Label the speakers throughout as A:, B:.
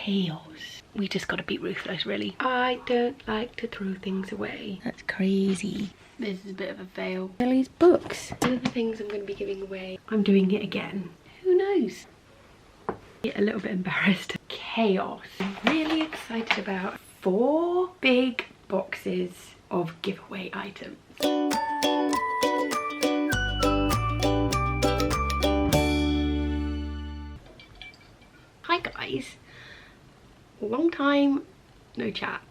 A: chaos. We just gotta be ruthless, really. I don't like to throw things away. That's crazy. This is a bit of a fail. Ellie's books. One of the things I'm going to be giving away, I'm doing it again. Who knows? A little bit embarrassed. Chaos. I'm really excited about 4 big boxes of giveaway items. Hi guys. Long time no chat.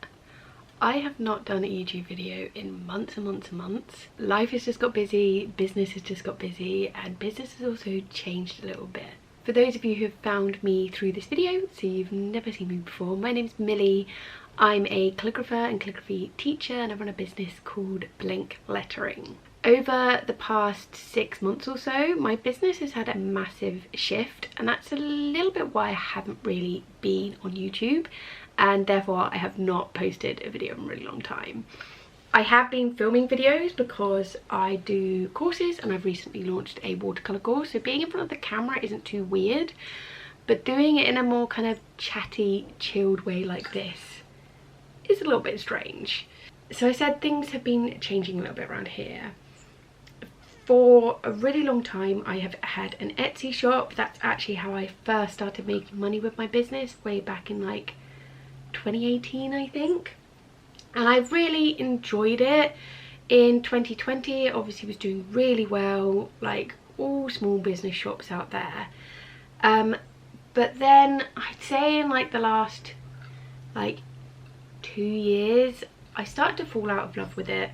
A: I have not done a YouTube video in months and months and months. Life has just got busy, business has just got busy, and business has also changed a little bit. For those of you who have found me through this video, so you've never seen me before, my name's Millie. I'm a calligrapher and calligraphy teacher, and I run a business called Decluttering. Over the past 6 months or so, my business has had a massive shift, and that's a little bit why I haven't really been on YouTube, and therefore I have not posted a video in a really long time. I have been filming videos because I do courses, and I've recently launched a watercolour course, so being in front of the camera isn't too weird, but doing it in a more kind of chatty, chilled way like this is a little bit strange. So I said things have been changing a little bit around here. For a really long time I have had an Etsy shop. That's actually how I first started making money with my business, way back in like 2018 I think, and I really enjoyed it. In 2020 it obviously was doing really well, like all small business shops out there, but then I'd say in like the last like 2 years I started to fall out of love with it.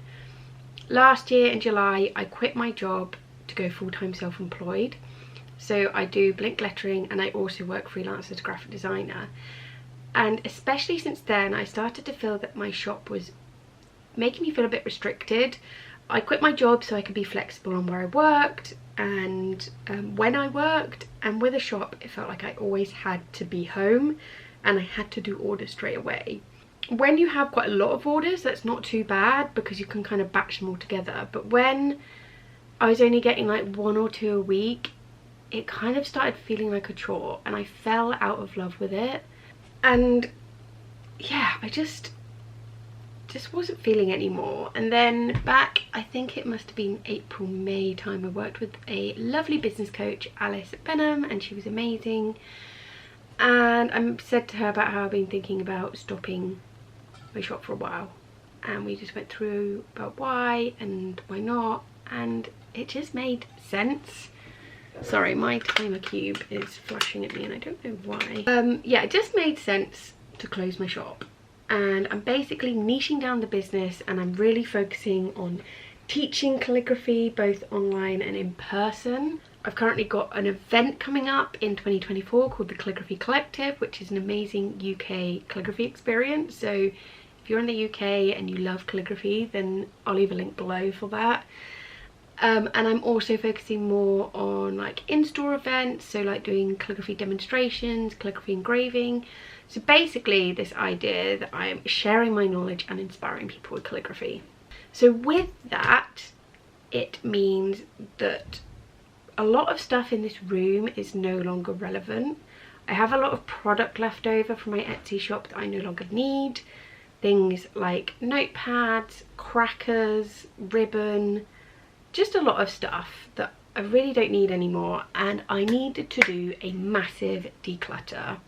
A: Last year in July I quit my job to go full-time self-employed, so I do Decluttering and I also work freelance as a graphic designer. And especially since then I started to feel that my shop was making me feel a bit restricted. I quit my job so I could be flexible on where I worked and when I worked, and with a shop it felt like I always had to be home and I had to do orders straight away. When you have quite a lot of orders, that's not too bad because you can kind of batch them all together, but when I was only getting like 1 or 2 a week, it kind of started feeling like a chore and I fell out of love with it. And yeah, I just wasn't feeling it anymore. And then back, I think it must have been April, May time, I worked with a lovely business coach, Alice Benham, and she was amazing. And I said to her about how I've been thinking about stopping my shop for a while, and we just went through about why and why not, and it just made sense. Sorry, my timer cube is flashing at me and I don't know why. Yeah, it just made sense to close my shop, and I'm basically niching down the business and I'm really focusing on teaching calligraphy both online and in person. I've currently got an event coming up in 2024 called the Calligraphy Collective, which is an amazing UK calligraphy experience. So if you're in the UK and you love calligraphy, then I'll leave a link below for that. And I'm also focusing more on like in-store events, so like doing calligraphy demonstrations, calligraphy engraving. So basically this idea that I'm sharing my knowledge and inspiring people with calligraphy. So with that, it means that a lot of stuff in this room is no longer relevant. I have a lot of product left over from my Etsy shop that I no longer need. Things like notepads, crackers, ribbon, just a lot of stuff that I really don't need anymore, and I needed to do a massive declutter.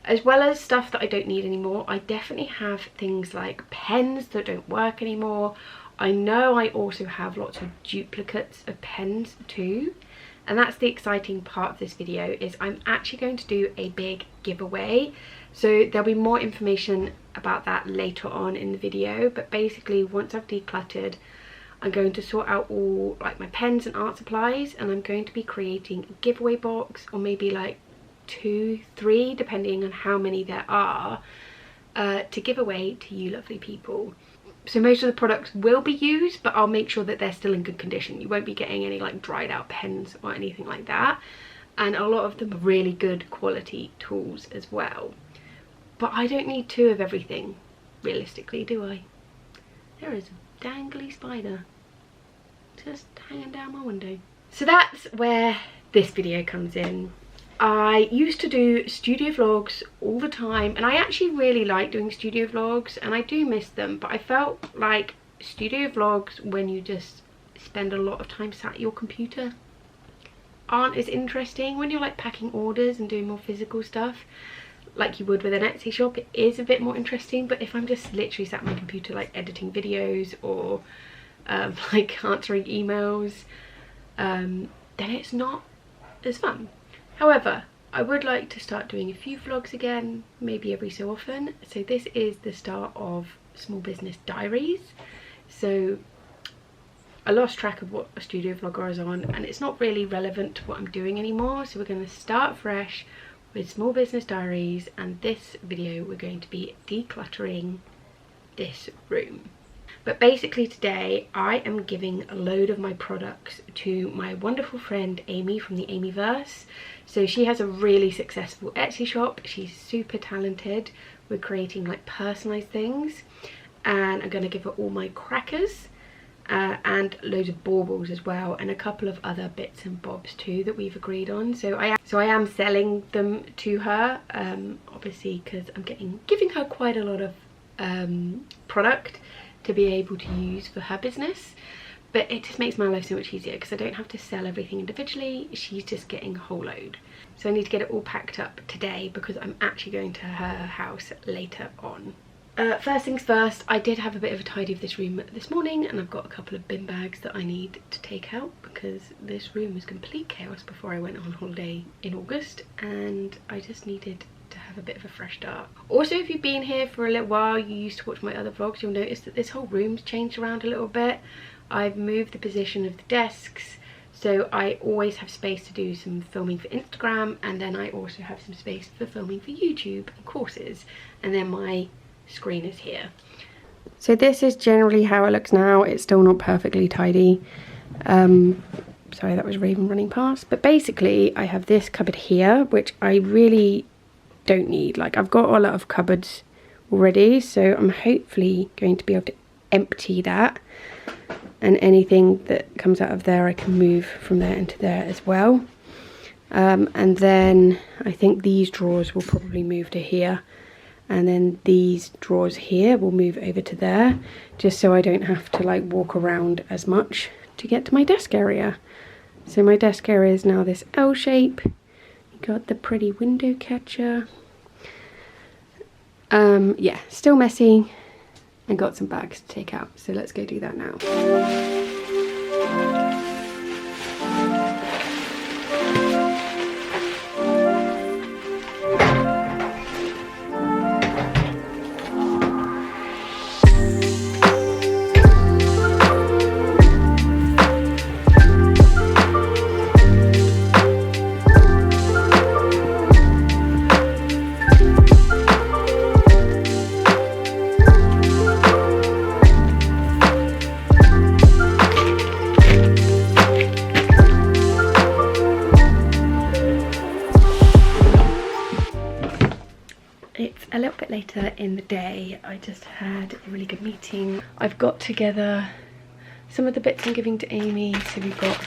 A: As well as stuff that I don't need anymore, I definitely have things like pens that don't work anymore. I know I also have lots of duplicates of pens too, and that's the exciting part of this video, is I'm actually going to do a big giveaway. So there'll be more information about that later on in the video, but basically once I've decluttered, I'm going to sort out all like my pens and art supplies, and I'm going to be creating a giveaway box, or maybe like 2, 3 depending on how many there are, to give away to you lovely people. So most of the products will be used, but I'll make sure that they're still in good condition. You won't be getting any like dried out pens or anything like that, and a lot of them are really good quality tools as well. But I don't need 2 of everything realistically, do I? There is a dangly spider just hanging down my window. So that's where this video comes in. I used to do studio vlogs all the time, and I actually really like doing studio vlogs, and I do miss them, but I felt like studio vlogs, when you just spend a lot of time sat at your computer, aren't as interesting. When you're like packing orders and doing more physical stuff like you would with an Etsy shop, it is a bit more interesting. But if I'm just literally sat at my computer like editing videos or like answering emails, then it's not as fun. However, I would like to start doing a few vlogs again, maybe every so often. So this is the start of Small Business Diaries. So I lost track of what a studio vlog I was on, and it's not really relevant to what I'm doing anymore. So we're going to start fresh with Small Business Diaries, and this video we're going to be decluttering this room. But basically today I am giving a load of my products to my wonderful friend Amy from the Amyverse. So she has a really successful Etsy shop. She's super talented with creating like personalized things, and I'm going to give her all my crackers and loads of baubles as well, and a couple of other bits and bobs too that we've agreed on. So I am selling them to her, obviously, because I'm giving her quite a lot of product to be able to use for her business. But it just makes my life so much easier because I don't have to sell everything individually. She's just getting a whole load. So I need to get it all packed up today because I'm actually going to her house later on. First things first, I did have a bit of a tidy of this room this morning, and I've got a couple of bin bags that I need to take out because this room was complete chaos before I went on holiday in August, and I just needed to have a bit of a fresh start. Also, if you've been here for a little while, you used to watch my other vlogs, you'll notice that this whole room's changed around a little bit. I've moved the position of the desks, so I always have space to do some filming for Instagram, and then I also have some space for filming for YouTube and courses, and then my screen is here. So this is generally how it looks now. It's still not perfectly tidy. Sorry, that was Raven running past. But basically I have this cupboard here, which I really don't need. Like, I've got a lot of cupboards already, so I'm hopefully going to be able to empty that, and anything that comes out of there I can move from there into there as well. And then I think these drawers will probably move to here, and then these drawers here will move over to there, just so I don't have to like walk around as much to get to my desk area. So my desk area is now this L shape. Got the pretty window catcher. Yeah, still messy, and got some bags to take out, so let's go do that now. A little bit later in the day. I just had a really good meeting. I've got together some of the bits I'm giving to Amy. So we've got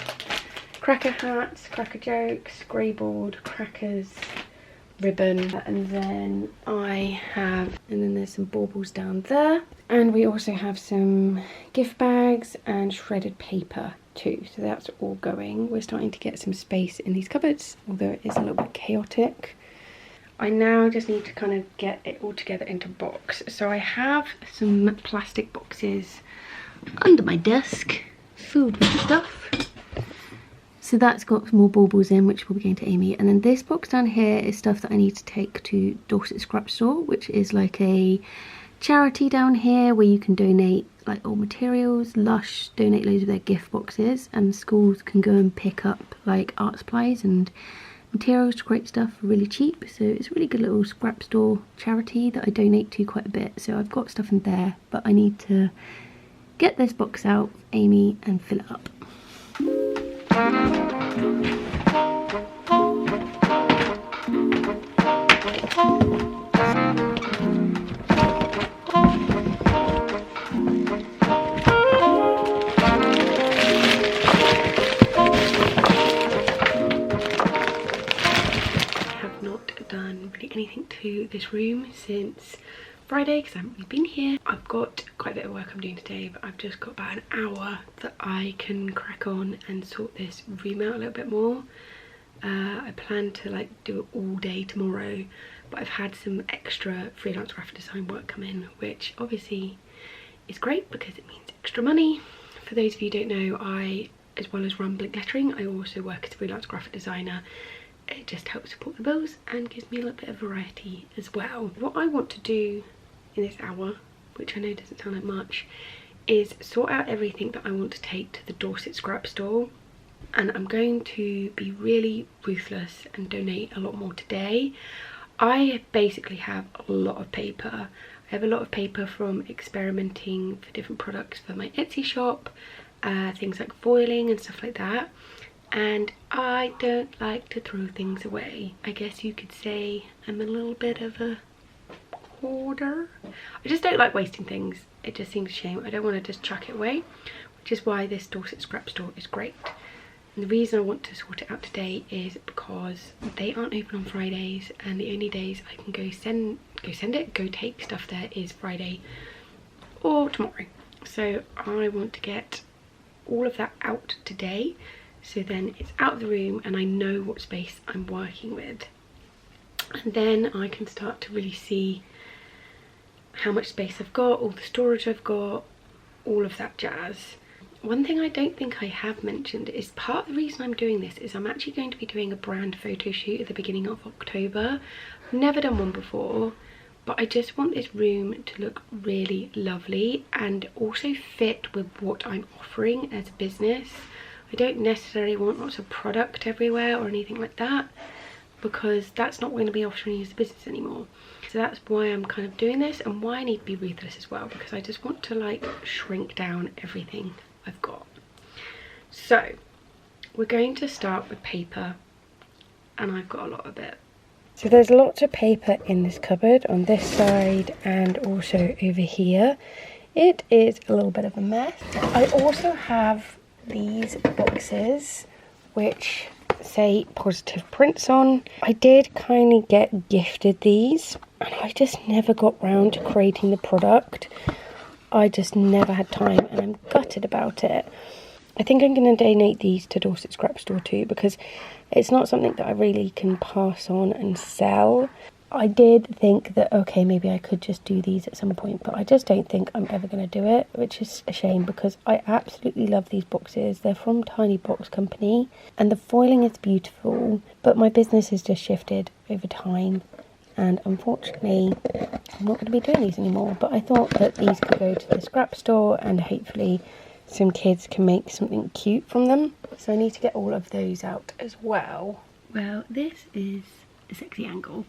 A: cracker hats, cracker jokes, grey board, crackers, ribbon, and then there's some baubles down there, and we also have some gift bags and shredded paper too. So that's all going. We're starting to get some space in these cupboards, although it is a little bit chaotic. I now just need to kind of get it all together into a box. So I have some plastic boxes under my desk filled with stuff. So that's got more baubles in, which will be going to Amy. And then this box down here is stuff that I need to take to Dorset Scrap Store, which is like a charity down here where you can donate like old materials. Lush donate loads of their gift boxes, and schools can go and pick up like art supplies and materials to create stuff for really cheap. So it's a really good little scrap store charity that I donate to quite a bit. So I've got stuff in there, but I need to get this box out, Amy, and fill it up. to this room since Friday because I haven't really been here. I've got quite a bit of work I'm doing today, but I've just got about an hour that I can crack on and sort this room out a little bit more. I plan to like do it all day tomorrow, but I've had some extra freelance graphic design work come in, which obviously is great because it means extra money. For those of you who don't know, I, as well as run Decluttering, I also work as a freelance graphic designer. It just helps support the bills and gives me a little bit of variety as well. What I want to do in this hour, which I know doesn't sound like much, is sort out everything that I want to take to the Dorset scrap store. And I'm going to be really ruthless and donate a lot more today. I basically have a lot of paper. I have a lot of paper from experimenting for different products for my Etsy shop, things like foiling and stuff like that. And I don't like to throw things away. I guess you could say I'm a little bit of a hoarder. I just don't like wasting things. It just seems a shame. I don't want to just chuck it away, which is why this Dorset scrap store is great. And the reason I want to sort it out today is because they aren't open on Fridays, and the only days I can go take stuff there is Friday or tomorrow. So I want to get all of that out today, so then it's out of the room and I know what space I'm working with. And then I can start to really see how much space I've got, all the storage I've got, all of that jazz. One thing I don't think I have mentioned is part of the reason I'm doing this is I'm actually going to be doing a brand photo shoot at the beginning of October. I've never done one before, but I just want this room to look really lovely and also fit with what I'm offering as a business. I don't necessarily want lots of product everywhere or anything like that, because that's not going to be offering as a business anymore. So that's why I'm kind of doing this, and why I need to be ruthless as well, because I just want to like shrink down everything I've got. So we're going to start with paper, and I've got a lot of it. So there's lots of paper in this cupboard on this side and also over here. It is a little bit of a mess. I also have these boxes which say positive prints on. I did kindly get gifted these, and I just never got round to creating the product. I just never had time, and I'm gutted about it. I think I'm going to donate these to Dorset Scrap Store too, because it's not something that I really can pass on and sell. I did think that, okay, maybe I could just do these at some point, but I just don't think I'm ever going to do it, which is a shame because I absolutely love these boxes. They're from Tiny Box Company and the foiling is beautiful, but my business has just shifted over time and unfortunately I'm not going to be doing these anymore. But I thought that these could go to the scrap store and hopefully some kids can make something cute from them. So I need to get all of those out as well. Well, this is a sexy angle.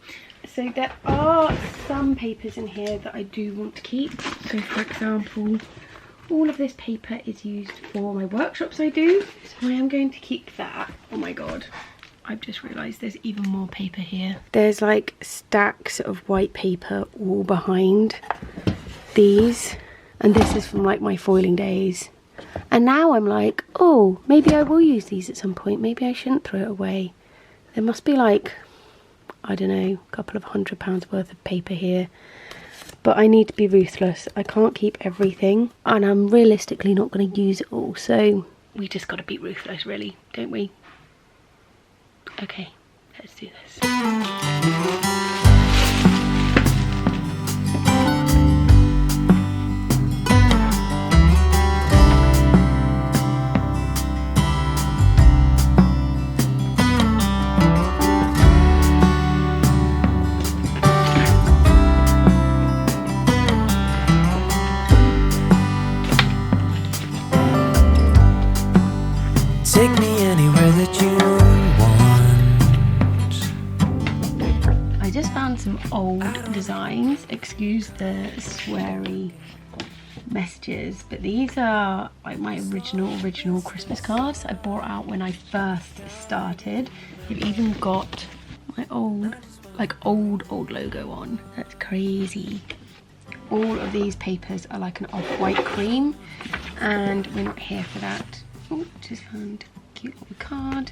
A: So there are some papers in here that I do want to keep. So for example, all of this paper is used for my workshops I do. So I am going to keep that. Oh my god, I've just realised there's even more paper here. There's like stacks of white paper all behind these. And this is from like my foiling days. And now I'm like, oh, maybe I will use these at some point. Maybe I shouldn't throw it away. There must be like, I don't know, a couple of £100 worth of paper here. But I need to be ruthless. I can't keep everything, and I'm realistically not going to use it all. So we just got to be ruthless, really, don't we? Okay, let's do this.
B: Take me anywhere that you want.
A: I just found some old designs. Excuse the sweary messages, but these are like my original Christmas cards I bought out when I first started. They've even got my old logo on. That's crazy. All of these papers are like an off-white cream, and we're not here for that. Oh, just found a cute little card.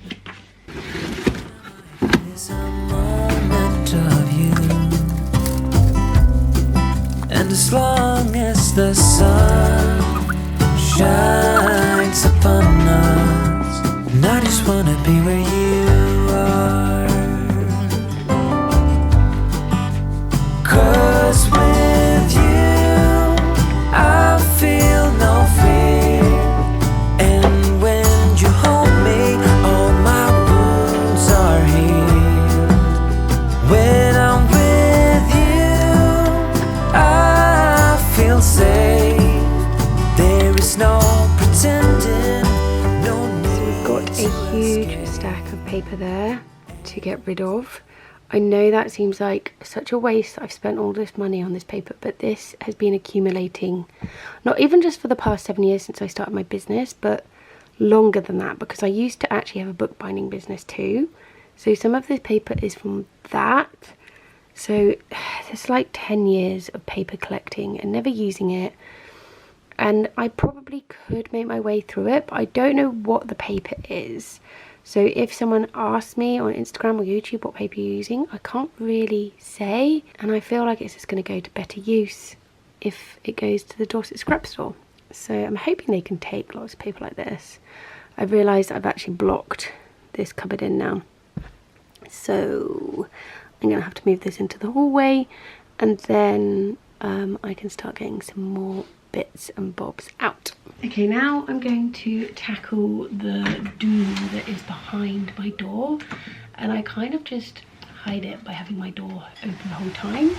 B: There's a moment of you. And as long as the sun shines upon us, and I just wanna be where you are. 'Cause with you I feel no fear, and when you hold me all my wounds are healed. When I'm with you I feel safe. There is no pretending, no need.
A: We've got a huge stack of paper there to get rid of. I know that seems like such a waste. I've spent all this money on this paper, but this has been accumulating, not even just for the past 7 years since I started my business, but longer than that, because I used to actually have a bookbinding business too. So some of this paper is from that. So there's like 10 years of paper collecting and never using it. And I probably could make my way through it, but I don't know what the paper is. So if someone asks me on Instagram or YouTube what paper you're using, I can't really say. And I feel like it's just going to go to better use if it goes to the Dorset scrap store. So I'm hoping they can take lots of paper like this. I've realised I've actually blocked this cupboard in now. So I'm going to have to move this into the hallway, and then I can start getting some more bits and bobs out. Okay, now I'm going to tackle the doom that is behind my door, and I kind of just hide it by having my door open the whole time,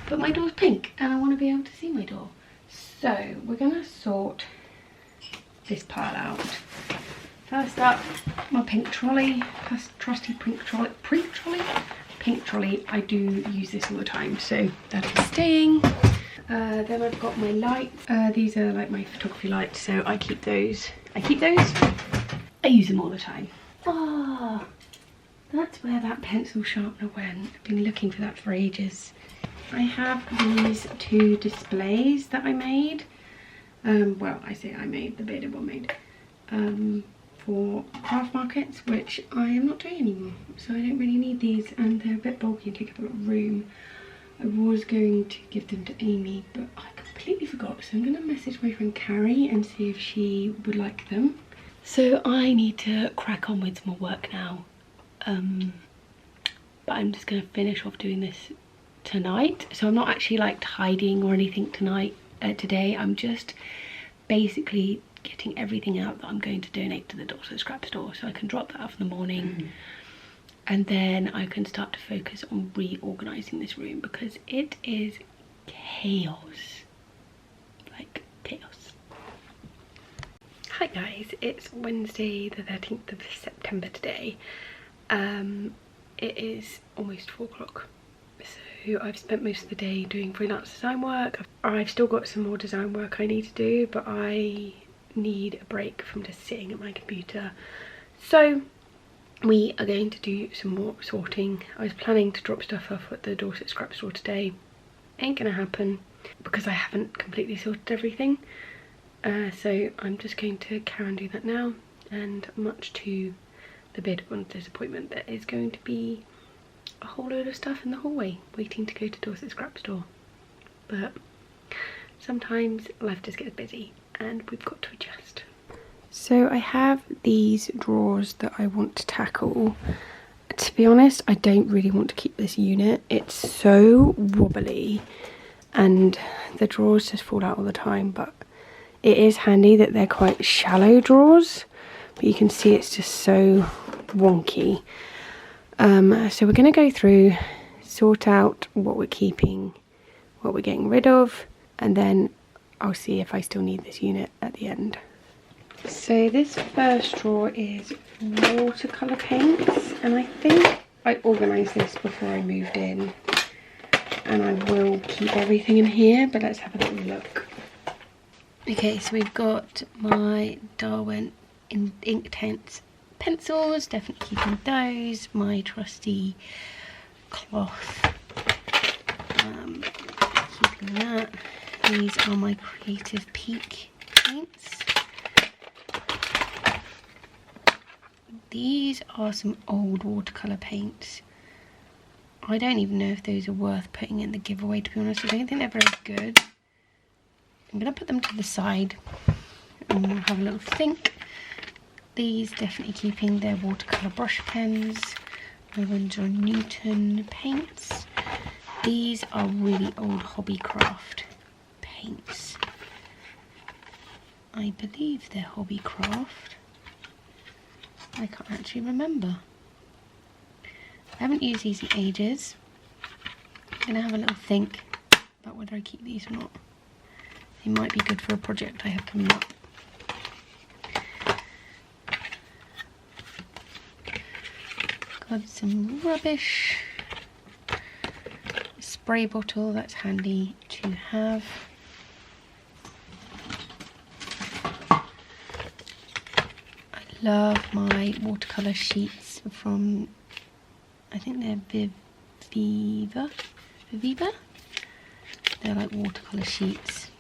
A: but my door's pink and I want to be able to see my door. So we're gonna sort this pile out. First up, my pink trolley, trusty pink trolley. I do use this all the time, so that is staying. Then I've got my lights. These are like my photography lights, so I keep those. I use them all the time. Ah, that's where that pencil sharpener went. I've been looking for that for ages. I have these two displays that I made. Well, I say I made, the bearded one made. For craft markets, which I am not doing anymore. So I don't really need these, and they're a bit bulky and take up a lot of room. I was going to give them to Amy, but I completely forgot. So I'm going to message my friend Karin and see if she would like them. So I need to crack on with some more work now. But I'm just going to finish off doing this tonight. So I'm not actually like tidying or anything today. I'm just basically getting everything out that I'm going to donate to the Dorset scrap store, so I can drop that off in the morning. And then I can start to focus on reorganising this room, because it is chaos. Like chaos. Hi guys, it's Wednesday the 13th of September today. It is almost 4 o'clock. So I've spent most of the day doing freelance design work. I've still got some more design work I need to do, but I need a break from just sitting at my computer. So we are going to do some more sorting. I was planning to drop stuff off at the Dorset scrap store today. Ain't gonna happen because I haven't completely sorted everything. So I'm just going to carry on doing that now, and much to the bearded one's disappointment, there is going to be a whole load of stuff in the hallway waiting to go to Dorset scrap store. But sometimes life just gets busy and we've got to adjust. So I have these drawers that I want to tackle. To be honest, I don't really want to keep this unit. It's so wobbly and the drawers just fall out all the time, but it is handy that they're quite shallow drawers, but you can see it's just so wonky. So we're going to go through, sort out what we're keeping, what we're getting rid of, and then I'll see if I still need this unit at the end. So this first drawer is watercolour paints, and I think I organised this before I moved in, and I will keep everything in here, but let's have a little look. Okay, so we've got my Darwin Inktense pencils, definitely keeping those. My trusty cloth, keeping that. These are my Creative Peak paints. These are some old watercolour paints. I don't even know if those are worth putting in the giveaway, to be honest. I don't think they're very good. I'm going to put them to the side and we'll have a little think. These definitely keeping their watercolour brush pens. My ones are Newton paints. These are really old Hobbycraft paints. I believe they're Hobbycraft. I can't actually remember. I haven't used these in ages. I'm going to have a little think about whether I keep these or not. They might be good for a project I have coming up. Got some rubbish. A spray bottle, that's handy to have. I love my watercolour sheets from, I think they're Viviva? They're like watercolour sheets.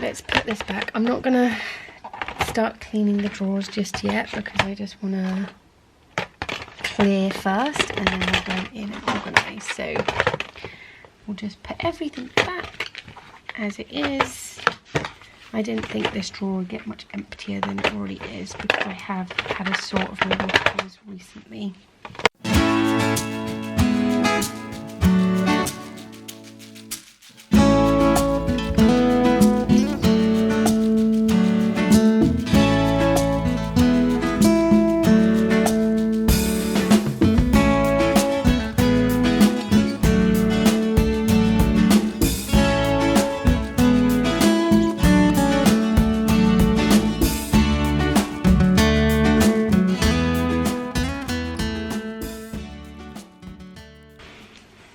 A: Let's put this back. I'm not going to start cleaning the drawers just yet because I just want to clear first and then we'll go in and organise. So we'll just put everything back as it is. I didn't think this drawer would get much emptier than it already is because I have had a sort of my watercolours recently.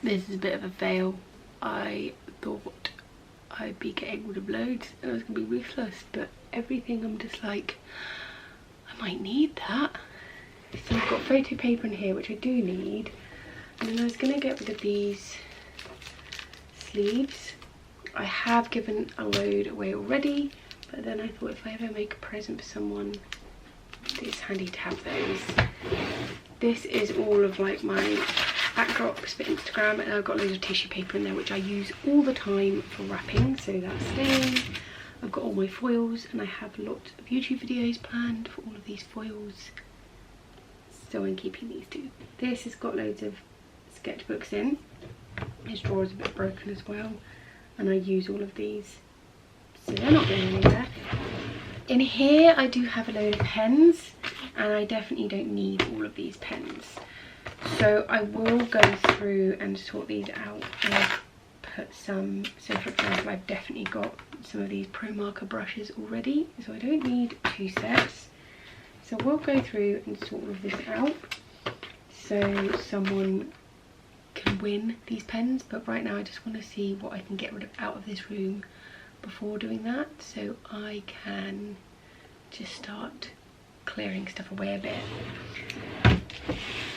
A: This is a bit of a fail. I thought I'd be getting rid of loads and I was going to be ruthless, but everything I'm just like, I might need that. So I've got photo paper in here, which I do need. And then I was going to get rid of these sleeves. I have given a load away already, but then I thought if I ever make a present for someone, it's handy to have those. This is all of like my backdrops for Instagram, and I've got loads of tissue paper in there which I use all the time for wrapping, so that's staying. I've got all my foils and I have lots of YouTube videos planned for all of these foils, so I'm keeping these too. This has got loads of sketchbooks in. This drawer is a bit broken as well and I use all of these, so they're not going anywhere. In here I do have a load of pens and I definitely don't need all of these pens. So I will go through and sort these out and I've put some, so for example I've definitely got some of these Brushmarker brushes already, so I don't need 2 sets. So we'll go through and sort all of this out so someone can win these pens, but right now I just want to see what I can get rid of out of this room before doing that, so I can just start clearing stuff away a bit.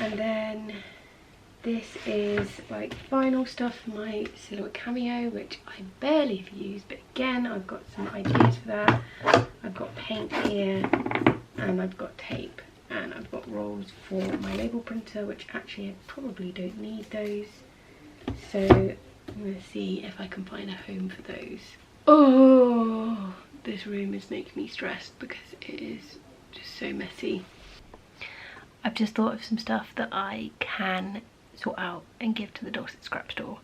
A: And then this is like final stuff for my Silhouette Cameo, which I barely have used, but again I've got some ideas for that. I've got paint here and I've got tape and I've got rolls for my label printer, which actually I probably don't need those, so I'm going to see if I can find a home for those. Oh, this room is making me stressed because it is just so messy. I've just thought of some stuff that I can sort out and give to the Dorset scrap store,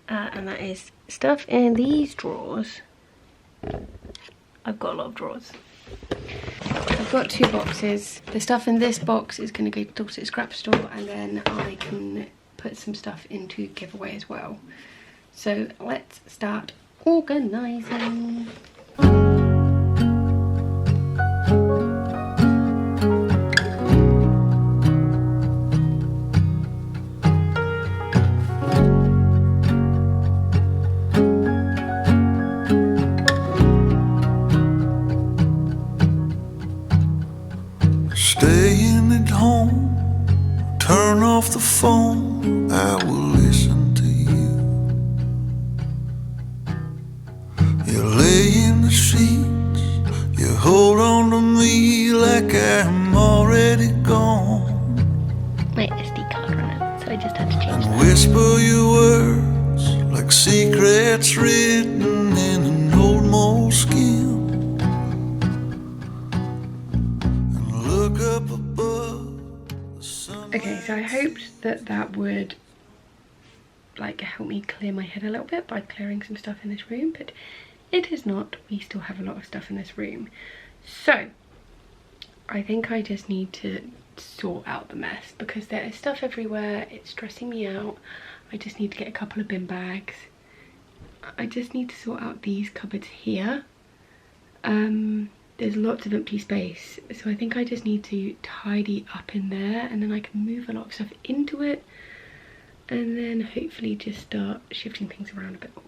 A: and that is stuff in these drawers. I've got a lot of drawers. I've got 2 boxes. The stuff in this box is going to go to Dorset scrap store, and then I can put some stuff into giveaway as well. So let's start organising.
B: Staying at home, turn off the phone, I will listen to you. You lay in the sheets whisper your words like secrets written in an old moleskin, and look up above the sun.
A: Okay, so I hoped that that would like help me clear my head a little bit by clearing some stuff in this room, but it is not. We still have a lot of stuff in this room. So I think I just need to sort out the mess because there is stuff everywhere. It's stressing me out. I just need to get a couple of bin bags. I just need to sort out these cupboards here. There's lots of empty space, so I think I just need to tidy up in there, and then I can move a lot of stuff into it, and then hopefully just start shifting things around a bit more.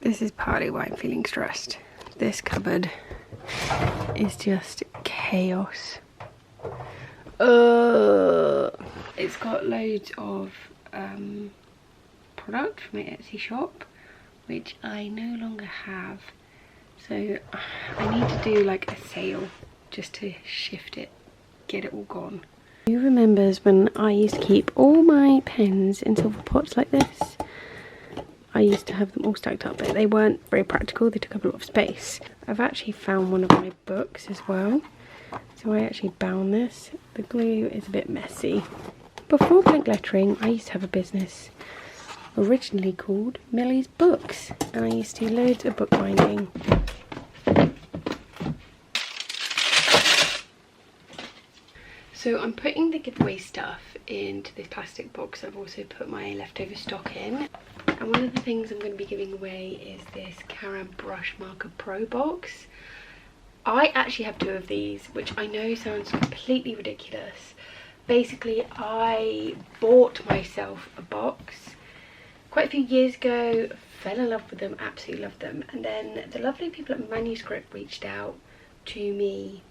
A: This is partly why I'm feeling stressed. This cupboard is just chaos. It's got loads of product from my Etsy shop, which I no longer have. So I need to do like a sale just to shift it, get it all gone. Who remembers when I used to keep all my pens in silver pots like this? I used to have them all stacked up, but they weren't very practical. They took up a lot of space. I've actually found one of my books as well. So I actually bound this. The glue is a bit messy. Before blank lettering, I used to have a business originally called Millie's Books, and I used to do loads of bookbinding. So I'm putting the giveaway stuff into this plastic box. I've also put my leftover stock in. And one of the things I'm going to be giving away is this Karin Brushmarker Pro box. I actually have 2 of these, which I know sounds completely ridiculous. Basically, I bought myself a box quite a few years ago, fell in love with them, absolutely loved them. And then the lovely people at Manuscript reached out to me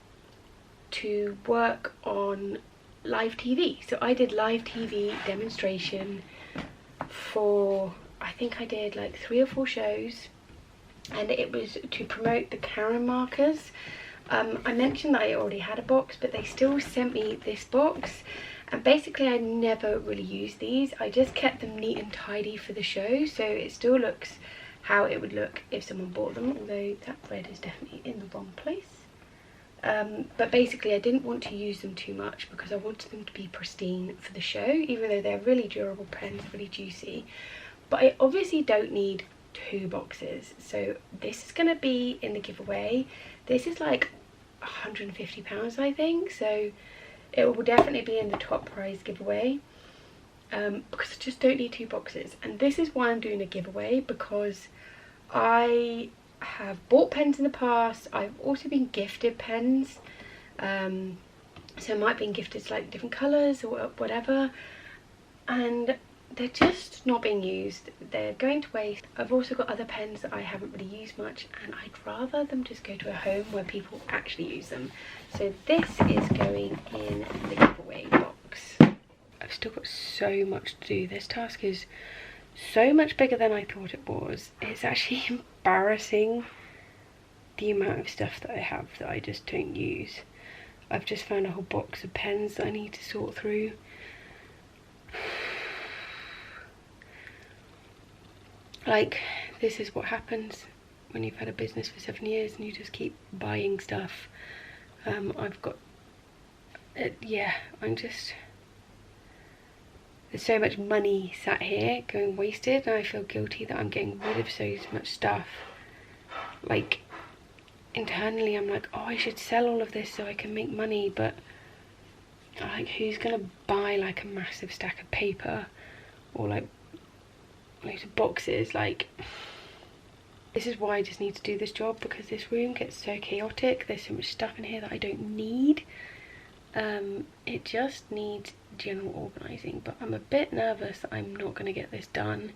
A: to work on live TV. So I did live TV demonstration for, I think I did like 3 or 4 shows, and it was to promote the Karin markers. I mentioned that I already had a box, but they still sent me this box, and basically I never really used these. I just kept them neat and tidy for the show, so it still looks how it would look if someone bought them, although that red is definitely in the wrong place. But basically I didn't want to use them too much because I wanted them to be pristine for the show, even though they're really durable pens, really juicy. But I obviously don't need 2 boxes, so this is going to be in the giveaway. This is like £150 I think, so it will definitely be in the top prize giveaway, because I just don't need 2 boxes. And this is why I'm doing a giveaway, because I have bought pens in the past. I've also been gifted pens, so I might be gifted slightly different colours or whatever, and they're just not being used. They're going to waste. I've also got other pens that I haven't really used much, and I'd rather them just go to a home where people actually use them. So this is going in the giveaway box. I've still got so much to do. This task is so much bigger than I thought it was. It's actually embarrassing the amount of stuff that I have that I just don't use. I've just found a whole box of pens that I need to sort through. Like, this is what happens when you've had a business for 7 years and you just keep buying stuff. I've got yeah, I'm just, there's so much money sat here going wasted, and I feel guilty that I'm getting rid of so much stuff. Like, internally I'm like, oh, I should sell all of this so I can make money, but like, who's gonna buy like a massive stack of paper or like loads of boxes? Like, this is why I just need to do this job, because this room gets so chaotic. There's so much stuff in here that I don't need. It just needs general organising, but I'm a bit nervous that I'm not going to get this done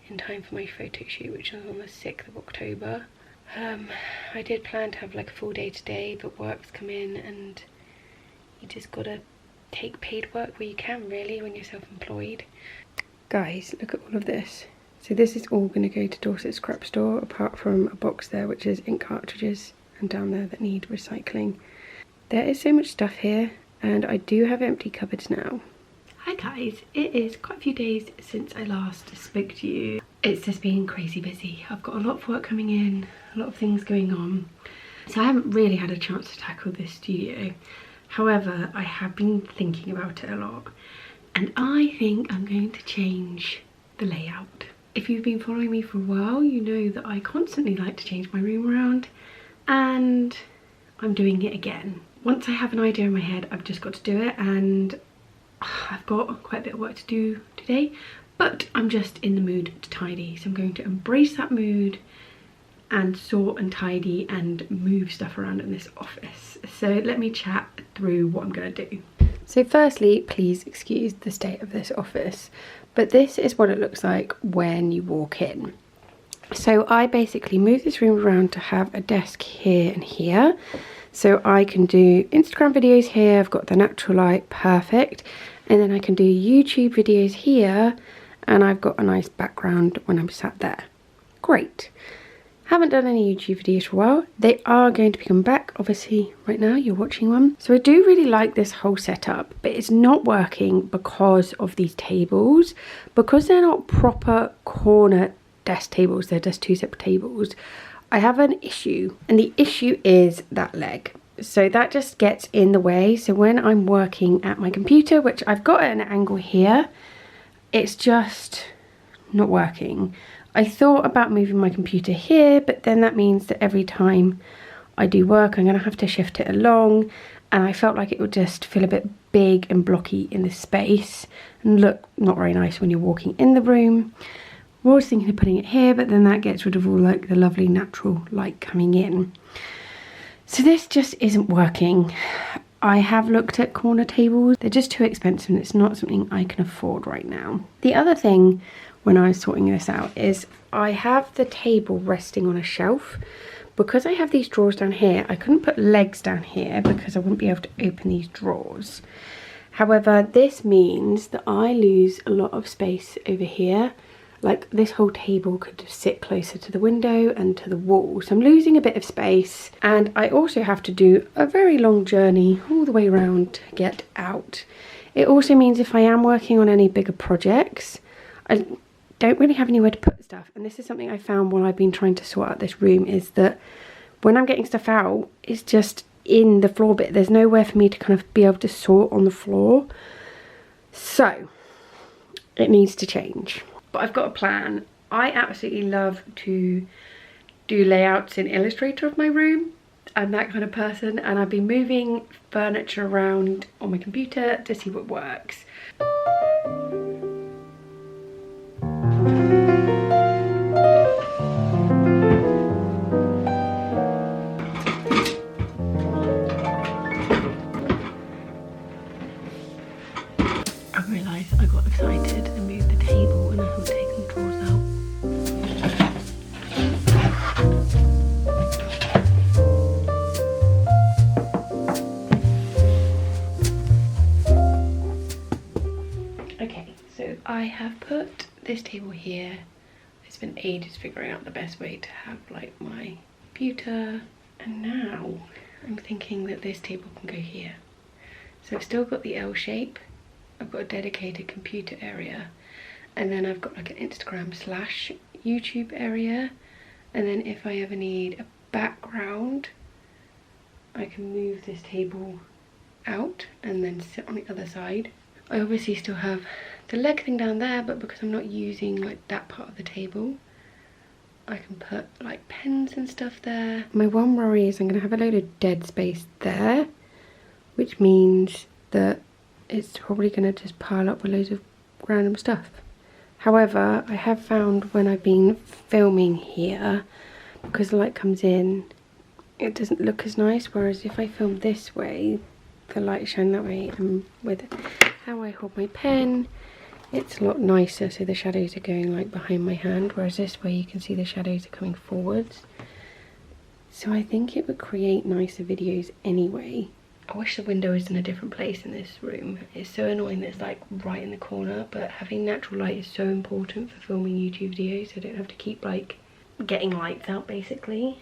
A: in time for my photo shoot, which is on the 6th of October. I did plan to have like a full day today, but work's come in, and you just gotta take paid work where you can, really, when you're self-employed. Guys, look at all of this. So this is all going to go to Dorset's scrap store, apart from a box there which is ink cartridges, and down there that need recycling. There is so much stuff here, and I do have empty cupboards now. Hi guys, it is quite a few days since I last spoke to you. It's just been crazy busy. I've got a lot of work coming in, a lot of things going on. So I haven't really had a chance to tackle this studio. However, I have been thinking about it a lot. And I think I'm going to change the layout. If you've been following me for a while, you know that I constantly like to change my room around. And I'm doing it again. Once I have an idea in my head, I've just got to do it. And I've got quite a bit of work to do today. But I'm just in the mood to tidy. So I'm going to embrace that mood and sort and tidy and move stuff around in this office. So let me chat through what I'm going to do. So firstly, please excuse the state of this office, but this is what it looks like when you walk in. So I basically moved this room around to have a desk here and here. So I can do Instagram videos here, I've got the natural light, perfect. And then I can do YouTube videos here, and I've got a nice background when I'm sat there. Great. Haven't done any YouTube videos for a while. They are going to be coming back. Obviously, right now you're watching one. So I do really like this whole setup, but it's not working because of these tables. Because they're not proper corner desk tables, they're just two separate tables. I have an issue, and the issue is that leg. So that just gets in the way. So when I'm working at my computer, which I've got at an angle here, it's just not working. I thought about moving my computer here, but then that means that every time I do work, I'm going to have to shift it along, and I felt like it would just feel a bit big and blocky in the space and look not very nice when you're walking in the room. I was thinking of putting it here, but then that gets rid of all like the lovely natural light coming in. So this just isn't working. I have looked at corner tables. They're just too expensive, and it's not something I can afford right now. The other thing when I was sorting this out is I have the table resting on a shelf. Because I have these drawers down here, I couldn't put legs down here because I wouldn't be able to open these drawers. However, this means that I lose a lot of space over here. Like this whole table could sit closer to the window and to the wall. So I'm losing a bit of space, and I also have to do a very long journey all the way around to get out. It also means if I am working on any bigger projects, I don't really have anywhere to put stuff. And this is something I found while I've been trying to sort out this room, is that when I'm getting stuff out, it's just in the floor bit. There's nowhere for me to kind of be able to sort on the floor. So it needs to change. But I've got a plan. I absolutely love to do layouts in Illustrator of my room. I'm that kind of person, and I've been moving furniture around on my computer to see what works. I realised I got excited and moved the table, and I haven't taken the drawers out. Okay, so I have put this table here. It's been ages figuring out the best way to have like my computer, and now I'm thinking that this table can go here. So I've still got the L shape. I've got a dedicated computer area, and then I've got like an Instagram / YouTube area, and then if I ever need a background, I can move this table out and then sit on the other side. I obviously still have the leg thing down there, but because I'm not using like that part of the table, I can put like pens and stuff there. My one worry is I'm going to have a load of dead space there, which means that it's probably going to just pile up with loads of random stuff. However, I have found when I've been filming here, because the light comes in, it doesn't look as nice, whereas if I film this way, the light shine that way, and with how I hold my pen, it's a lot nicer, so the shadows are going like behind my hand, whereas this way you can see the shadows are coming forwards. So I think it would create nicer videos anyway. I wish the window was in a different place in this room. It's so annoying that it's like right in the corner, but having natural light is so important for filming YouTube videos. I don't have to keep like getting lights out basically.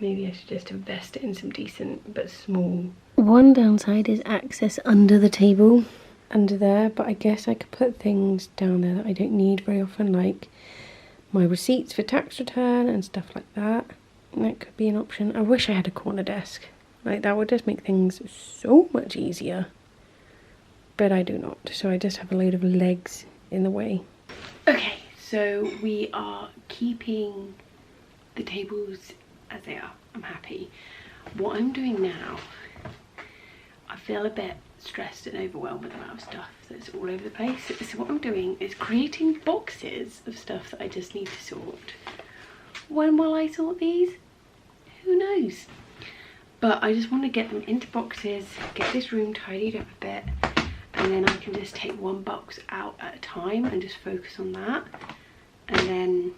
A: Maybe I should just invest in some decent but small. One downside is access under the table, under there, but I guess I could put things down there that I don't need very often, like my receipts for tax return and stuff like that. That could be an option. I wish I had a corner desk. Like, that would just make things so much easier. But I do not, so I just have a load of legs in the way. Okay, so we are keeping the tables as they are. I'm happy. What I'm doing now, I feel a bit stressed and overwhelmed with the amount of stuff that's all over the place. So what I'm doing is creating boxes of stuff that I just need to sort. When will I sort these? Who knows? But I just want to get them into boxes, get this room tidied up a bit, and then I can just take one box out at a time and just focus on that. And then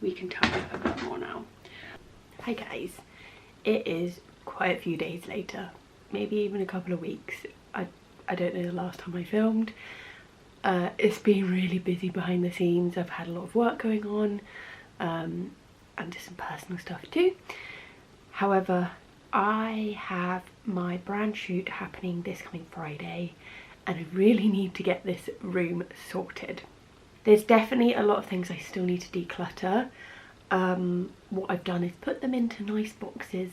A: we can tidy up a bit more now. Hi guys, it is quite a few days later, maybe even a couple of weeks. I don't know the last time I filmed. It's been really busy behind the scenes. I've had a lot of work going on, and just some personal stuff too. However, I have my brand shoot happening this coming Friday, and I really need to get this room sorted. There's definitely a lot of things I still need to declutter. What I've done is put them into nice boxes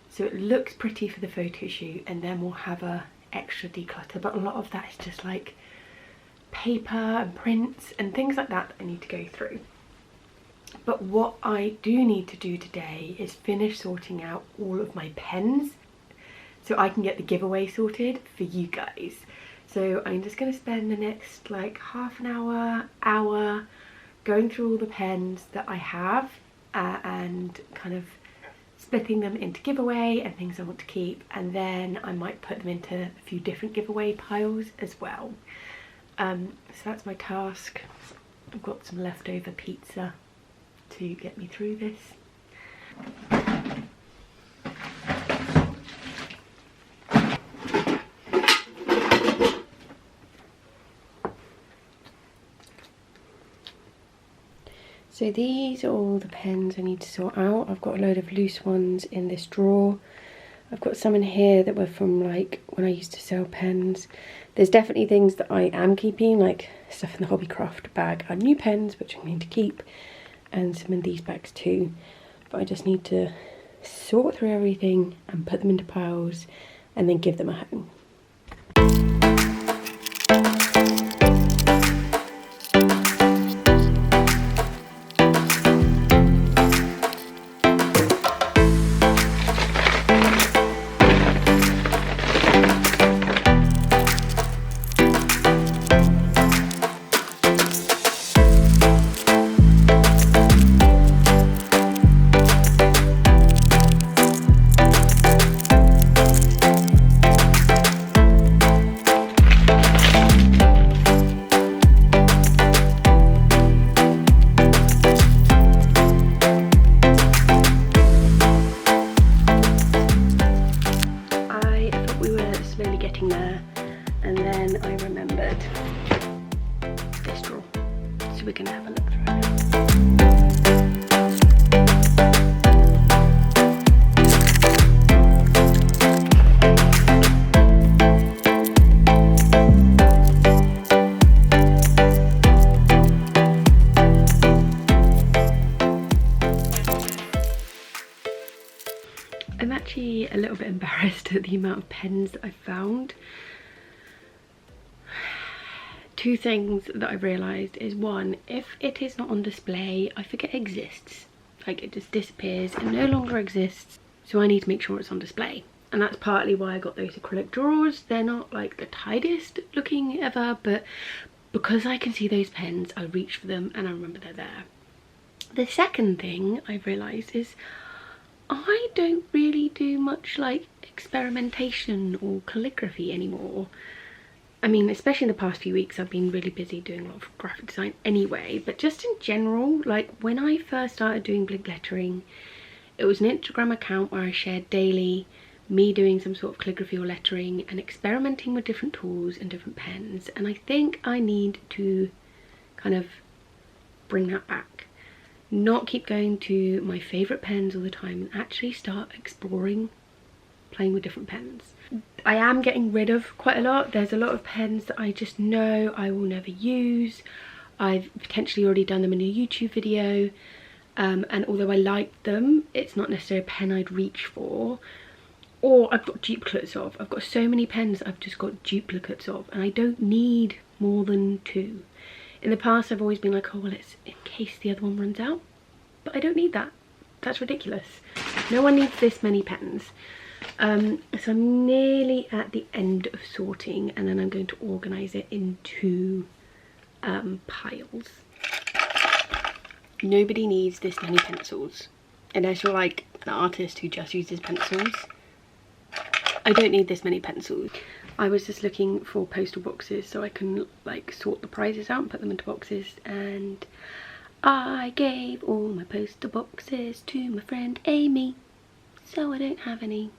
A: so it looks pretty for the photo shoot, and then we'll have a extra declutter, but a lot of that is just like paper and prints and things like that I need to go through. But what I do need to do today is finish sorting out all of my pens so I can get the giveaway sorted for you guys. So I'm just going to spend the next like half an hour going through all the pens that I have and kind of splitting them into giveaway and things I want to keep, and then I might put them into a few different giveaway piles as well. So that's my task. I've got some leftover pizza to get me through this. So these are all the pens I need to sort out. I've got a load of loose ones in this drawer. I've got some in here that were from like when I used to sell pens. There's definitely things that I am keeping, like stuff in the Hobbycraft bag are new pens which I need to keep, and some in these bags too. But I just need to sort through everything and put them into piles and then give them a home. There, and then I remembered this drawer, so we're gonna have a look through I'm actually a little bit embarrassed at the amount of pens that I found. Two things that I've realised is, one, if it is not on display, I forget it exists. Like, it just disappears, it no longer exists, so I need to make sure it's on display. And that's partly why I got those acrylic drawers. They're not like the tidiest looking ever, but because I can see those pens, I reach for them and I remember they're there. The second thing I've realised is I don't really do much like experimentation or calligraphy anymore. I mean, especially in the past few weeks, I've been really busy doing a lot of graphic design anyway, but just in general, like when I first started doing Decluttering, it was an Instagram account where I shared daily me doing some sort of calligraphy or lettering and experimenting with different tools and different pens, and I think I need to kind of bring that back. Not keep going to my favourite pens all the time and actually start exploring playing with different pens. I am getting rid of quite a lot. There's a lot of pens that I just know I will never use. I've potentially already done them in a YouTube video, and although I like them, it's not necessarily a pen I'd reach for. Or I've got duplicates of. I've got so many pens I've just got duplicates of, and I don't need more than 2. In the past I've always been like, oh well, it's in case the other one runs out, but I don't need that. That's ridiculous. No one needs this many pens. So I'm nearly at the end of sorting, and then I'm going to organise it into piles. Nobody needs this many pencils unless you're like an artist who just uses pencils. I don't need this many pencils. I was just looking for postal boxes so I can like sort the prizes out and put them into boxes, and I gave all my postal boxes to my friend Amy, so I don't have any.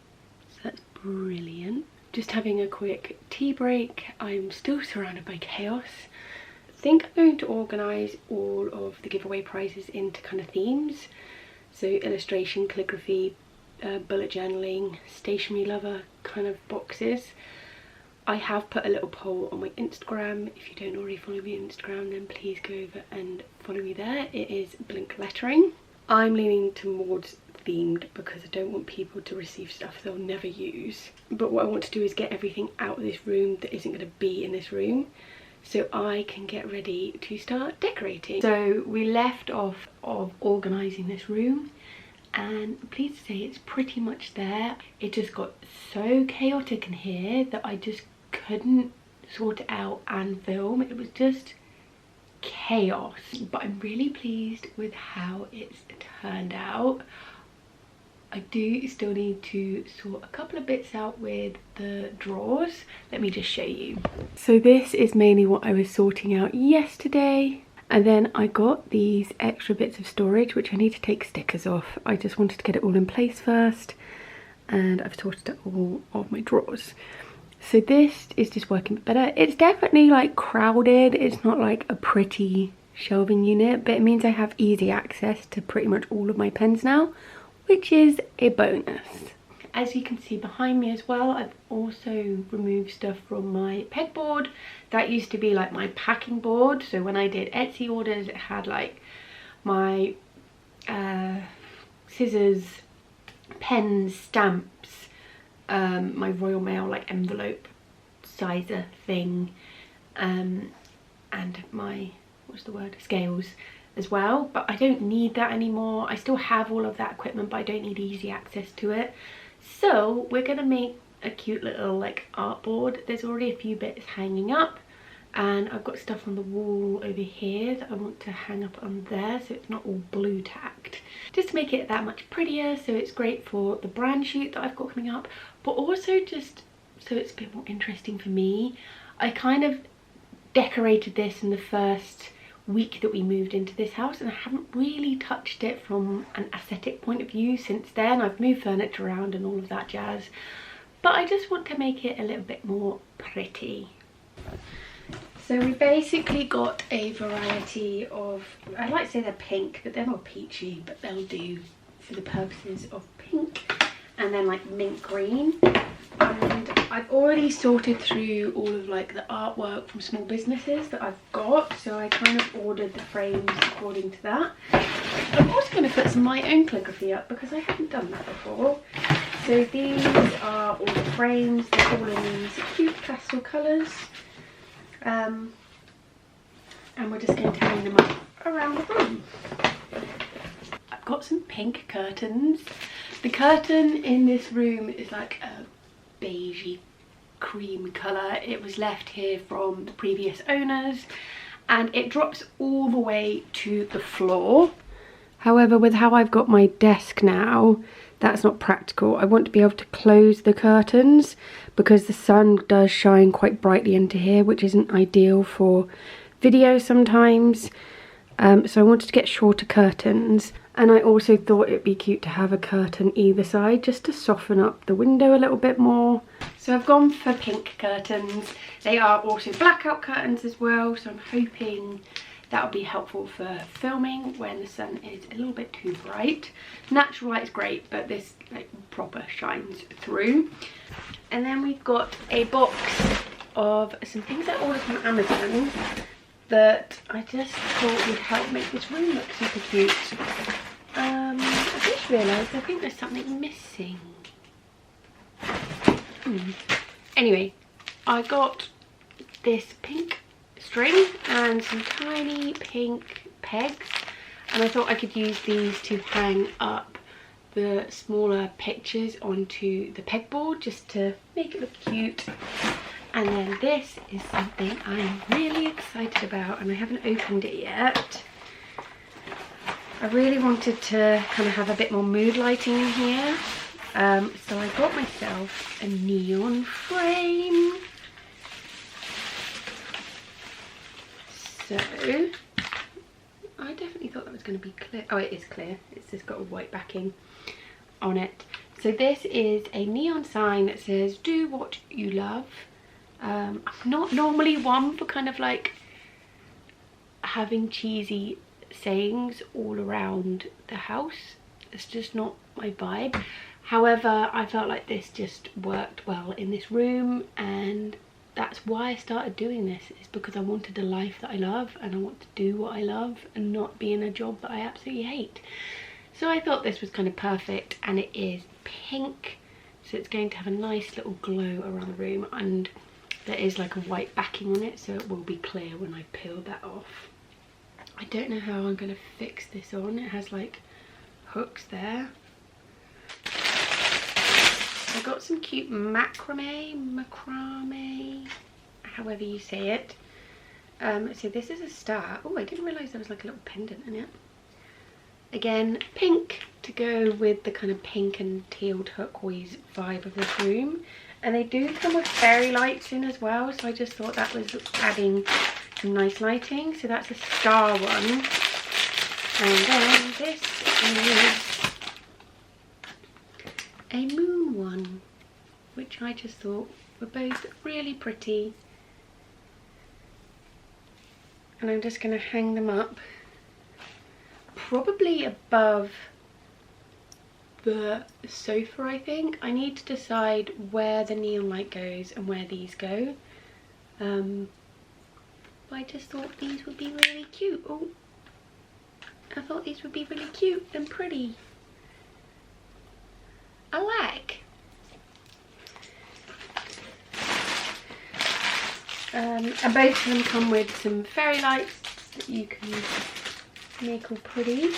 A: So that's brilliant. Just having a quick tea break. I'm still surrounded by chaos. I think I'm going to organise all of the giveaway prizes into kind of themes. So illustration, calligraphy, bullet journaling, stationery lover kind of boxes. I have put a little poll on my Instagram. If you don't already follow me on Instagram, then please go over and follow me there. It is Blink Lettering. I'm leaning towards themed because I don't want people to receive stuff they'll never use. But what I want to do is get everything out of this room that isn't going to be in this room, so I can get ready to start decorating. So we left off of organising this room, and I'm pleased to say it's pretty much there. It just got so chaotic in here that I just couldn't sort it out and film. It was just chaos, but I'm really pleased with how it's turned out. I do still need to sort a couple of bits out with the drawers. Let me just show you. So this is mainly what I was sorting out yesterday. And then I got these extra bits of storage, which I need to take stickers off. I just wanted to get it all in place first. And I've sorted out all of my drawers. So this is just working better. It's definitely like crowded. It's not like a pretty shelving unit, but it means I have easy access to pretty much all of my pens now, which is a bonus. As you can see behind me as well, I've also removed stuff from my pegboard. That used to be like my packing board. So when I did Etsy orders, it had like my scissors, pens, stamps, my Royal Mail like envelope sizer thing, and my, what's the word, scales as well. But I don't need that anymore. I still have all of that equipment, but I don't need easy access to it. So we're gonna make a cute little like art board. There's already a few bits hanging up, and I've got stuff on the wall over here that I want to hang up on there so it's not all blue tacked, just to make it that much prettier. So it's great for the brand shoot that I've got coming up, but also just so it's a bit more interesting for me. I kind of decorated this in the first week that we moved into this house, and I haven't really touched it from an aesthetic point of view since then. I've moved furniture around and all of that jazz, but I just want to make it a little bit more pretty. So we basically got a variety of, I'd like to say they're pink, but they're more peachy, but they'll do for the purposes of pink, and then like mint green. And I've already sorted through all of like the artwork from small businesses that I've got, so I kind of ordered the frames according to that. I'm also going to put some of my own calligraphy up because I haven't done that before. So these are all the frames. They're all in these cute pastel colours, and we're just going to hang them up around the room. I've got some pink curtains. The curtain in this room is like a beigey cream colour. It was left here from the previous owners, and it drops all the way to the floor. However, with how I've got my desk now, that's not practical. I want to be able to close the curtains because the sun does shine quite brightly into here, which isn't ideal for video sometimes. So I wanted to get shorter curtains. And I also thought it'd be cute to have a curtain either side just to soften up the window a little bit more. So I've gone for pink curtains. They are also blackout curtains as well, so I'm hoping that'll be helpful for filming when the sun is a little bit too bright. Natural light is great, but this like proper shines through. And then we've got a box of some things I ordered from Amazon that I just thought would help make this room look super cute. I just realised I think there's something missing. Anyway, I got this pink string and some tiny pink pegs, and I thought I could use these to hang up the smaller pictures onto the pegboard just to make it look cute. And then this is something I'm really excited about, and I haven't opened it yet. I really wanted to kind of have a bit more mood lighting in here, so I got myself a neon frame. So I definitely thought that was going to be clear. Oh, it is clear. It's just got a white backing on it. So this is a neon sign that says "Do what you love." I'm not normally one for kind of like having cheesy sayings all around the house. It's just not my vibe. However, I felt like this just worked well in this room, and that's why I started doing this, is because I wanted a life that I love and I want to do what I love and not be in a job that I absolutely hate. So I thought this was kind of perfect, and it is pink, so it's going to have a nice little glow around the room, and there is like a white backing on it, so it will be clear when I peel that off. I don't know how I'm going to fix this on. It has like hooks there. I got some cute macrame, however you say it. So this is a star. Oh, I didn't realise there was like a little pendant in it. Again, pink to go with the kind of pink and teal turquoise vibe of this room. And they do come with fairy lights in as well, so I just thought that was adding some nice lighting. So that's a star one. And then this is a moon one, which I just thought were both really pretty. And I'm just going to hang them up, probably above the sofa, I think. I need to decide where the neon light goes and where these go. But I just thought these would be really cute. Oh, I thought these would be really cute and pretty. I like. And both of them come with some fairy lights that you can make all pretty.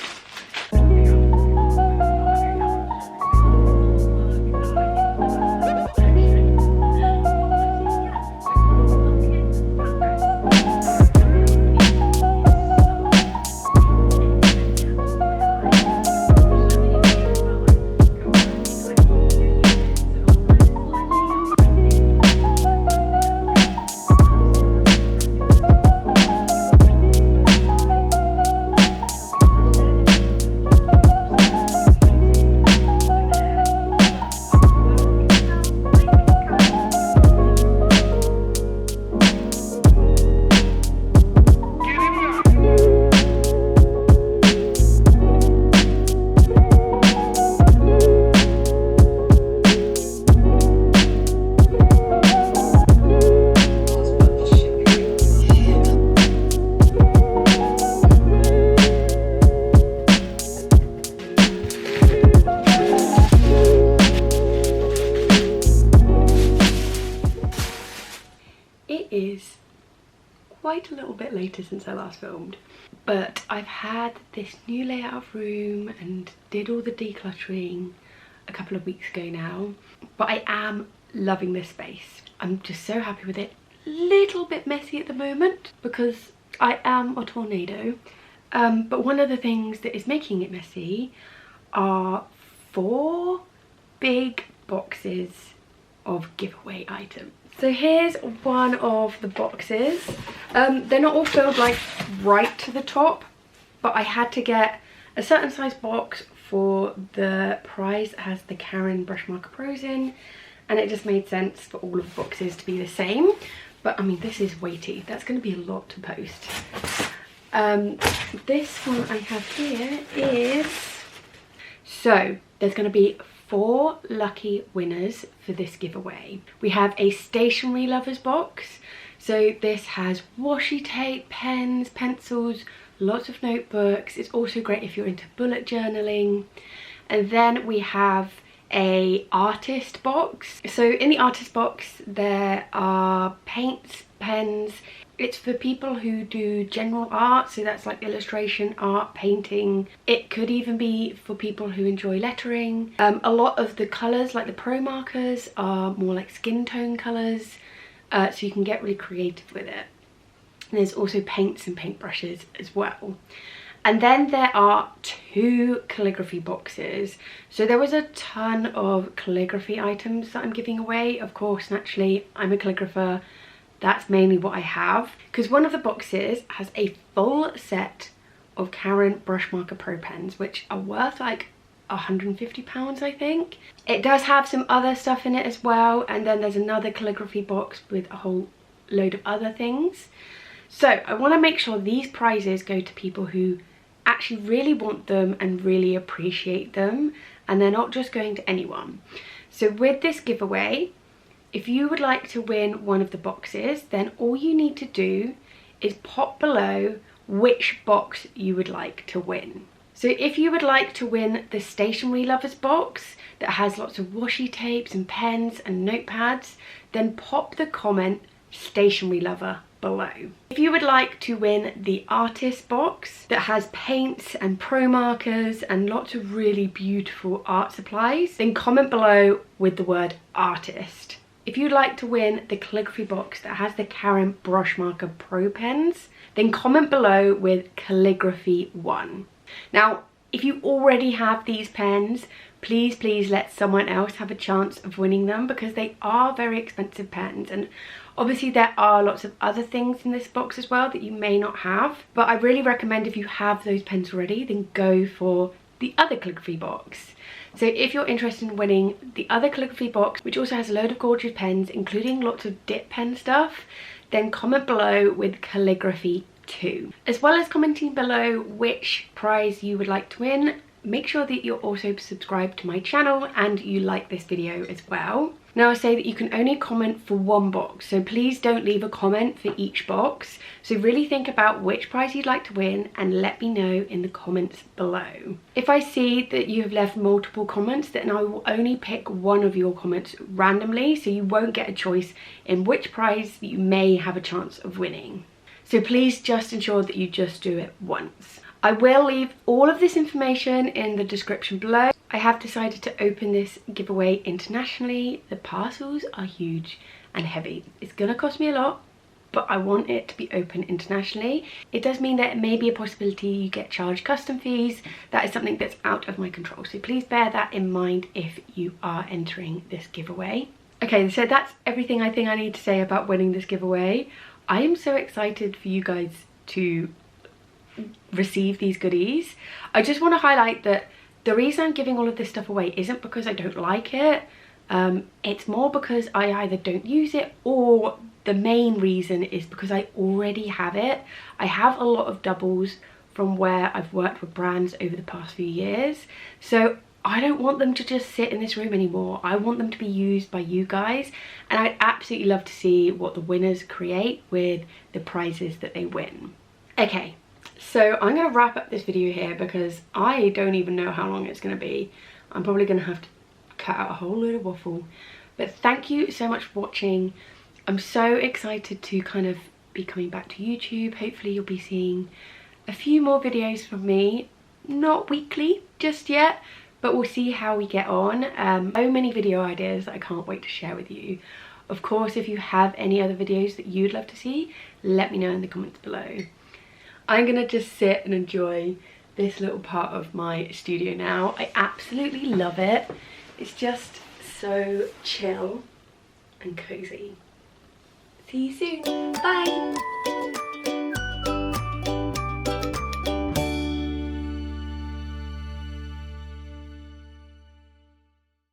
A: Quite a little bit later since I last filmed, but I've had this new layout of room and did all the decluttering a couple of weeks ago now, but I am loving this space. I'm just so happy with it. Little bit messy at the moment because I am a tornado, but one of the things that is making it messy are 4 big boxes of giveaway items. So here's one of the boxes. They're not all filled like right to the top, but I had to get a certain size box for the prize that has the Karin Brushmarker Pros in, and it just made sense for all of the boxes to be the same. But I mean, this is weighty. That's going to be a lot to post. This one I have here is... So there's going to be 4 lucky winners for this giveaway. We have a stationery lovers box. So this has washi tape, pens, pencils, lots of notebooks. It's also great if you're into bullet journaling. And then we have a artist box. So in the artist box there are paints, pens. It's for people who do general art, so that's like illustration, art, painting. It could even be for people who enjoy lettering. A lot of the colours, like the pro markers, are more like skin tone colours, so you can get really creative with it. And there's also paints and paintbrushes as well. And then there are 2 calligraphy boxes. So there was a ton of calligraphy items that I'm giving away. Of course, naturally, I'm a calligrapher. That's mainly what I have. Because one of the boxes has a full set of Karin Brushmarker Pro pens, which are worth like £150, I think. It does have some other stuff in it as well. And then there's another calligraphy box with a whole load of other things. So I want to make sure these prizes go to people who actually really want them and really appreciate them, and they're not just going to anyone. So with this giveaway, if you would like to win one of the boxes, then all you need to do is pop below which box you would like to win. So if you would like to win the stationery lovers box that has lots of washi tapes and pens and notepads, then pop the comment stationery lover below. If you would like to win the artist box that has paints and pro markers and lots of really beautiful art supplies, then comment below with the word artist. If you'd like to win the calligraphy box that has the Karin Brushmarker Pro pens, then comment below with calligraphy 1. Now, if you already have these pens, please let someone else have a chance of winning them, because they are very expensive pens, and obviously there are lots of other things in this box as well that you may not have. But I really recommend, if you have those pens already, then go for the other calligraphy box. So if you're interested in winning the other calligraphy box, which also has a load of gorgeous pens, including lots of dip pen stuff, then comment below with calligraphy 2. As well as commenting below which prize you would like to win, make sure that you're also subscribed to my channel and you like this video as well. Now I say that you can only comment for 1 box, so please don't leave a comment for each box. So really think about which prize you'd like to win and let me know in the comments below. If I see that you have left multiple comments, then I will only pick one of your comments randomly, so you won't get a choice in which prize you may have a chance of winning. So please just ensure that you just do it once. I will leave all of this information in the description below. I have decided to open this giveaway internationally. The parcels are huge and heavy. It's gonna cost me a lot, but I want it to be open internationally. It does mean that it may be a possibility you get charged custom fees. That is something that's out of my control. So please bear that in mind if you are entering this giveaway. Okay, so that's everything I think I need to say about winning this giveaway. I am so excited for you guys to receive these goodies. I just want to highlight that the reason I'm giving all of this stuff away isn't because I don't like it. It's more because I either don't use it, or the main reason is because I already have it. I have a lot of doubles from where I've worked with brands over the past few years, so I don't want them to just sit in this room anymore. I want them to be used by you guys, and I'd absolutely love to see what the winners create with the prizes that they win. Okay, so I'm going to wrap up this video here because I don't even know how long it's going to be. I'm probably going to have to cut out a whole load of waffle. But thank you so much for watching. I'm so excited to kind of be coming back to YouTube. Hopefully you'll be seeing a few more videos from me. Not weekly just yet, but we'll see how we get on. So many video ideas that I can't wait to share with you. Of course, if you have any other videos that you'd love to see, let me know in the comments below. I'm gonna just sit and enjoy this little part of my studio now. I absolutely love it. It's just so chill and cozy. See you soon. Bye.